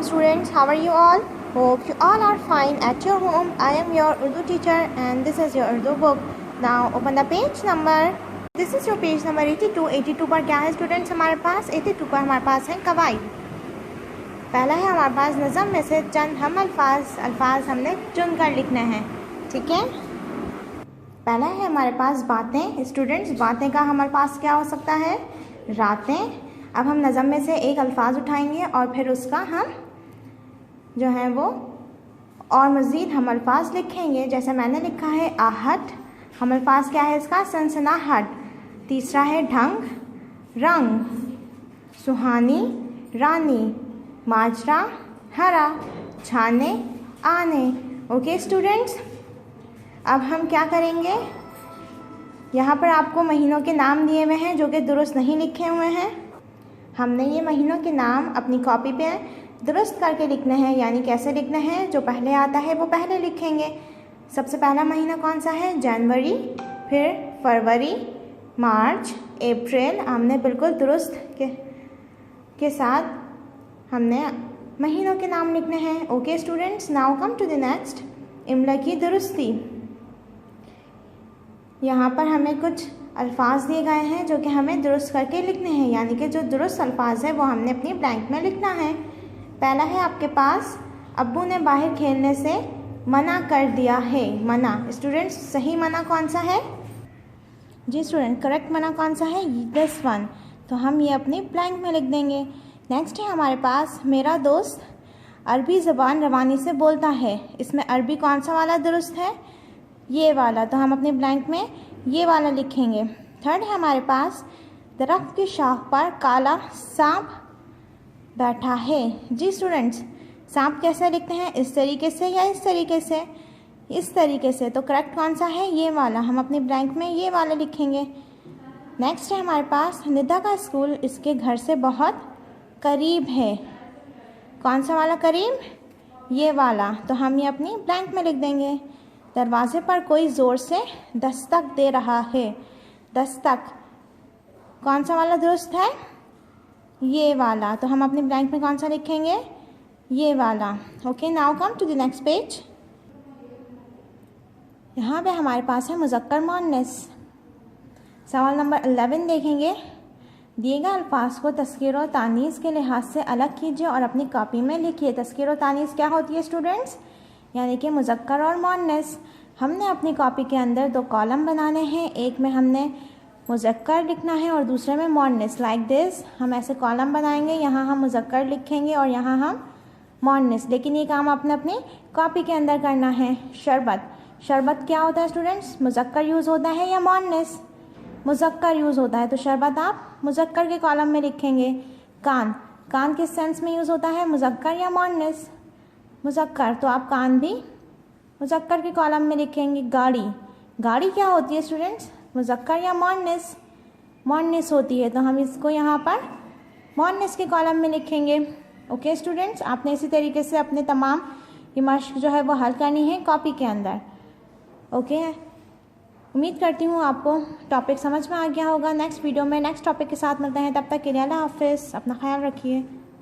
students, how are you all? Hope you all are fine at your home. I am your Urdu teacher and this is your Urdu book. Now open the page number. This is your page number 82. 82 पर क्या है students हमारे पास? 82 पर हमारे पास है कवायद। पहला है हमारे पास नज़म में से चंद हम अल्फाज हमने चुन कर लिखने हैं, ठीक है। पहला है हमारे पास बातें। स्टूडेंट्स, बातें का हमारे पास क्या हो सकता है? रातें। अब हम नज़म में से एक अल्फाज उठाएंगे और फिर उसका हम जो है वो और मज़ीद हम अल्फाज लिखेंगे। जैसे मैंने लिखा है आहट, हम अल्फाज क्या है इसका? सनसनाहट। तीसरा है ढंग, रंग, सुहानी, रानी, माजरा, हरा, छाने, आने। ओके स्टूडेंट्स, अब हम क्या करेंगे? यहाँ पर आपको महीनों के नाम दिए हुए हैं जो कि दुरुस्त नहीं लिखे हुए हैं। हमने ये महीनों के नाम अपनी कॉपी पे दुरुस्त करके लिखने हैं, यानी कैसे लिखने हैं? जो पहले आता है वो पहले लिखेंगे। सबसे पहला महीना कौन सा है? जनवरी, फिर फरवरी, मार्च, अप्रैल। हमने बिल्कुल दुरुस्त के साथ हमने महीनों के नाम लिखने हैं। Okay students, now come to the next, इमला की दुरुस्ती। यहाँ पर हमें कुछ अल्फाज दिए गए हैं जो कि हमें दुरुस्त करके लिखने हैं, यानी कि जो दुरुस्त अल्फाज है वो हमने अपनी ब्लैंक में लिखना है। पहला है आपके पास, अब्बू ने बाहर खेलने से मना कर दिया है। मना। स्टूडेंट्स, सही मना कौन सा है? जी स्टूडेंट, करेक्ट मना कौन सा है? This one. तो हम ये अपनी ब्लैंक में लिख देंगे। नेक्स्ट है हमारे पास, मेरा दोस्त अरबी ज़बान रवानी से बोलता है। इसमें अरबी कौन सा वाला दुरुस्त है? ये वाला। तो हम अपनी ब्लैंक में ये वाला लिखेंगे। थर्ड है हमारे पास, दरख्त की शाख पर काला सांप बैठा है। जी स्टूडेंट्स, सांप कैसे लिखते हैं? इस तरीके से या इस तरीके से? इस तरीके से। तो करेक्ट कौन सा है? ये वाला। हम अपनी ब्लैंक में ये वाला लिखेंगे। नेक्स्ट है हमारे पास, निदा का स्कूल इसके घर से बहुत करीब है। कौन सा वाला करीब? ये वाला। तो हम ये अपनी ब्लैंक में लिख देंगे। दरवाजे पर कोई ज़ोर से दस्तक दे रहा है। दस्तक कौन सा वाला दुरुस्त है? ये वाला। तो हम अपनी ब्लैंक में कौन सा लिखेंगे? ये वाला। Okay, now come to the next page. यहाँ पे हमारे पास है मुज़क्कर मुअन्नस। सवाल नंबर 11 देखेंगे। दिए गए अल्फाज को तस्कीर और तानीस के लिहाज से अलग कीजिए और अपनी कॉपी में लिखिए। तस्कीर और तानीस क्या होती है स्टूडेंट्स? यानी कि मुज़क्कर और मुअन्नस। हमने अपनी कॉपी के अंदर दो कॉलम बनाने हैं, एक में हमने मुज़क्कर लिखना है और दूसरे में मुअन्नस। लाइक दिस, हम ऐसे कॉलम बनाएंगे, यहाँ हम मुज़क्कर लिखेंगे और यहाँ हम मुअन्नस। लेकिन ये काम आपने अपनी कॉपी के अंदर करना है। शरबत, शरबत क्या होता है स्टूडेंट्स? मुज़क्कर यूज़ होता है या मुअन्नस? मुज़क्कर यूज़ होता है, तो शरबत आप मुज़क्कर के कॉलम में लिखेंगे। कान, कान किस सेंस में यूज़ होता है? मुज़क्कर या मुअन्नस? मुज़क्कर। तो आप कान भी मुज़क्कर के कॉलम में लिखेंगे। गाड़ी, गाड़ी क्या होती है स्टूडेंट्स? मुज़क्कर या मुअन्नस? मुअन्नस होती है, तो हम इसको यहाँ पर मुअन्नस के कॉलम में लिखेंगे। ओके स्टूडेंट्स, आपने इसी तरीके से अपने तमाम ये मश्क जो है वो हल करनी है कॉपी के अंदर। ओके, उम्मीद करती हूँ आपको टॉपिक समझ में आ गया होगा। नेक्स्ट वीडियो में नेक्स्ट टॉपिक के साथ मिलते हैं, तब तक के लिए अल्लाह हाफ़िज़। अपना ख्याल रखिए।